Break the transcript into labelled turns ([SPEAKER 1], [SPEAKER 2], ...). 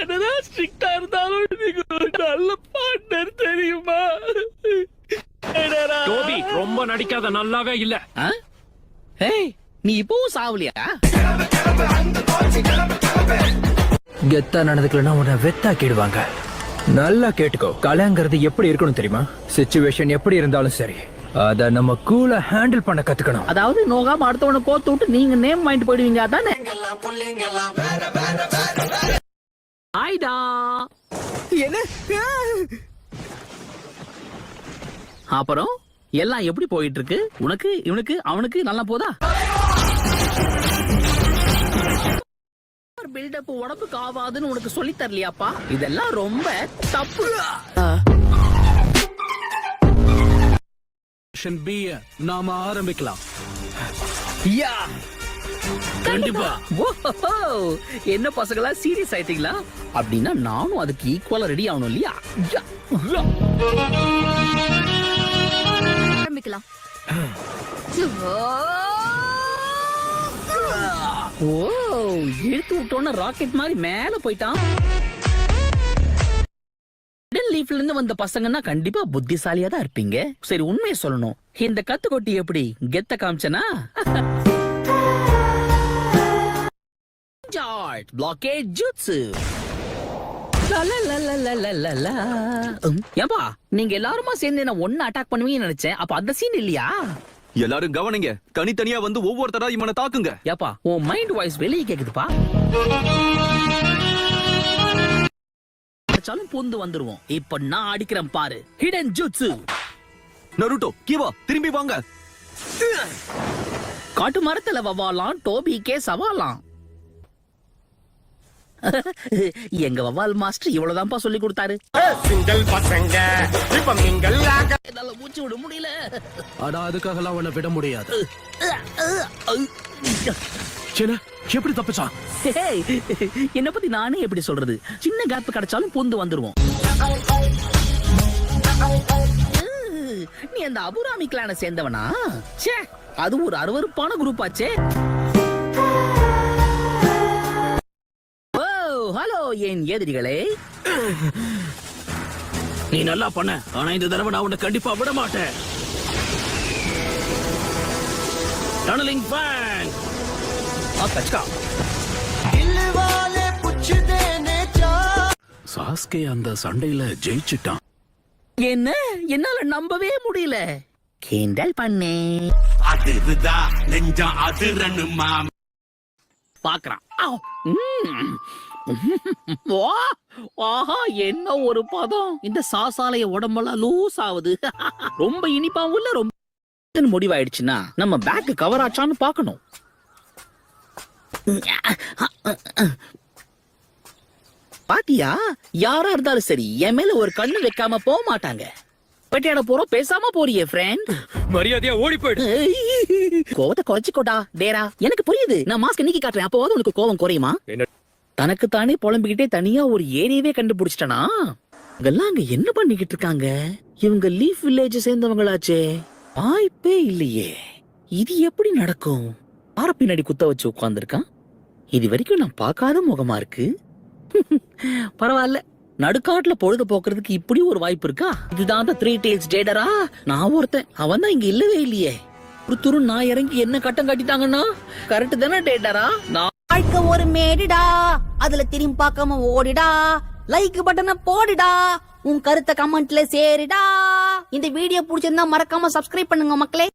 [SPEAKER 1] என்னதான் ஸ்ட்ரிக்டா இருந்தாலும் நீங்க ஒரு நல்ல பார்ட்னர் தெரியுமா?
[SPEAKER 2] டோபி ரொம்ப நடிக்காத, நல்லாவே இல்ல.
[SPEAKER 1] ஏய், நீ இப்பவும் சாவலியா?
[SPEAKER 3] கெத்தா நடந்துக்கலன்னா உன்னை வெத்தாக்கிடுவாங்க. நல்லா கேட்டுக்கோ, கலைங்கிறது எப்படி இருக்கணும் தெரியுமா? சிச்சுவேஷன் எப்படி இருந்தாலும் சரி, அத நம்ம கூலா ஹேண்டில் பண்ண கத்துக்கணும்.
[SPEAKER 1] அதாவது நோகாம அடுத்தவனை கோத்து விட்டு நீங்க நேம் வாங்கிட்டு போயிடுவீங்க, அதானே? ஆயிடா
[SPEAKER 3] என்ன
[SPEAKER 1] அப்புறம் எல்லாம் எப்படி போயிட்டு இருக்கு? உனக்கு, இவனுக்கு, அவனுக்கு நல்லா போதா? பில்டப் உடம்புக்கு ஆவாதுன்னு உனக்கு சொல்லி தரலையாப்பா? இதெல்லாம் ரொம்ப தப்பு.
[SPEAKER 2] நாம ஆரம்பிக்கலாம்.
[SPEAKER 1] கண்டிப்பா. என்ன பசங்களா, சீரியஸ் ஆயிட்டீங்களா? அப்படின்னா நானும் அதுக்கு ஈக்குவலா ரெடி ஆகணும் இல்லையா?
[SPEAKER 4] ஆரம்பிக்கலாம்.
[SPEAKER 1] ஓ, இழுத்து விட்டோன்னு ராக்கெட் மாதிரி மேல போயிட்டான். லீஃப்ல இருந்து வந்த பசங்கன்னா கண்டிப்பா புத்திசாலியா தான் இருப்பீங்க. சரி, உண்மையை சொல்லணும், இந்த கத்துக்கொட்டி எப்படி கெத்த காமிச்சனா? Blockade jutsu. ஏன்பா நீங்க எல்லாருமா சேர்ந்து என்ன ஒன்னு அட்டாக் பண்ணுவீங்கன்னு நினைச்சேன். அப்ப அந்த சீன் இல்லையா?
[SPEAKER 5] எல்லாரும் கவனிங்க, தனித்தனியா வந்து ஒவ்வொருத்தரா இவனை தாக்குங்க.
[SPEAKER 1] ஏப்பா உன் மைண்ட் வாய்ஸ் வெளியே கேக்குதுப்பா. பூந்து வந்துருவோம். இப்ப நான் அடிக்கிறேன் பாரு, ஹிடன் ஜூட்ஸு.
[SPEAKER 5] நருட்டோ, கிவா, திரும்பி வாங்க.
[SPEAKER 1] காட்டு மரத்துல வவாலாம், டோபிக்கே சவாலாம். எங்க வவால் மாஸ்டர் இவ்வளவுதான்ப்பா சொல்லி கொடுத்தாரு.
[SPEAKER 6] சிங்கிள் பசங்க இப்ப மிங்கல் ஆக
[SPEAKER 1] என்னால மூச்சு விட முடியல.
[SPEAKER 2] ஆனா அதுக்காகலாம் அவனை விட முடியாது. எப்படி தப்பிச்சான்?
[SPEAKER 1] என்ன பத்தி நானே எப்படி சொல்றது? சின்ன கேப் கிடைச்சாலும் பூந்து வந்துருவோம். நீ அந்த அபுராமி கிளான சேர்ந்தவனா? சே, அது ஒரு அருவருப்பான குரூப் ஆச்சே. ஹலோ என் எதிரிகளே,
[SPEAKER 2] நீ நல்லா பண்ண, ஆனா இந்த தடவை நான் உன்னை கண்டிப்பா விட மாட்டேன். Tunnelling fan
[SPEAKER 1] கச்கா.
[SPEAKER 2] சாஸ்கே அந்த சண்டையில ஜெயிச்சிட்டான்.
[SPEAKER 1] என்ன, என்னால நம்பவே முடியல. கிண்டல் பண்ணே
[SPEAKER 6] அதுதான் நெஞ்சம் அதிரணுமா
[SPEAKER 1] பாக்குறான். ஆஹா, என்ன ஒரு பதம்! இந்த சாசாலைய உடம்பெல்லாம் லூஸ் ஆகுது. ரொம்ப இனிப்பாவும் இல்ல, ரொம்ப முடிவாயிடுச்சுன்னா நம்ம பேக் கவர் ஆச்சான்னு பாக்கணும். பாத்தியா, யாரா இருந்தாலும் சரி என் மேல ஒரு கண்ணு வைக்காம போக மாட்டாங்க. பெட்டியாட போறோம், பேசாம போறியே ஃப்ரெண்ட்.
[SPEAKER 2] மரியாதையா ஓடி போயிடு.
[SPEAKER 1] கோவத்தை குறைச்சிக்கோடா டேரா. எனக்கு புரியுது, நான் மாஸ்க் நீக்கி காட்டுறேன், அப்போவாது உனக்கு கோவம் குறையுமா? தனக்கு தானே புலம்பிக்கிட்டே தனியா ஒரு ஏரியாவே கண்டுபிடிச்சிட்டனா? இவங்கெல்லாம் அங்க என்ன பண்ணிக்கிட்டு இருக்காங்க? இவங்க லீஃப் வில்லேஜ் சேர்ந்தவங்களாச்சே. வாய்ப்பே இல்லையே. இது எப்படி நடக்கும்? ஆற பின்னாடி குத்த வச்சு உட்கார்ந்துருக்கான். இது வரைக்கும் நான் பார்க்காத முகமா இருக்கு. பரவாயில்ல, நடுக்காட்டுல பொழுது போக்குறதுக்கு இப்படி ஒரு வாய்ப்பு இருக்கா? இதுதான் அந்த 3 Tails டேடரா. நான் ஒருத்தன், அவன் தான் இங்க இல்லவே இல்லையே. ஒரு துரு நான் இறங்கி என்ன கட்டம் கட்டிட்டாங்கன்னா கரெக்ட் தானே டேடரா? நான்
[SPEAKER 4] வாழ்க்கை ஒரு மேடிடா, அதுல திரும்பி பார்க்காம ஓடிடா. லைக் பட்டனை போடுடா, உன் கருத்தை கமெண்ட்ல சேருடா. இந்த வீடியோ பிடிச்சிருந்தா மறக்காம சப்ஸ்கிரைப் பண்ணுங்க மக்களே.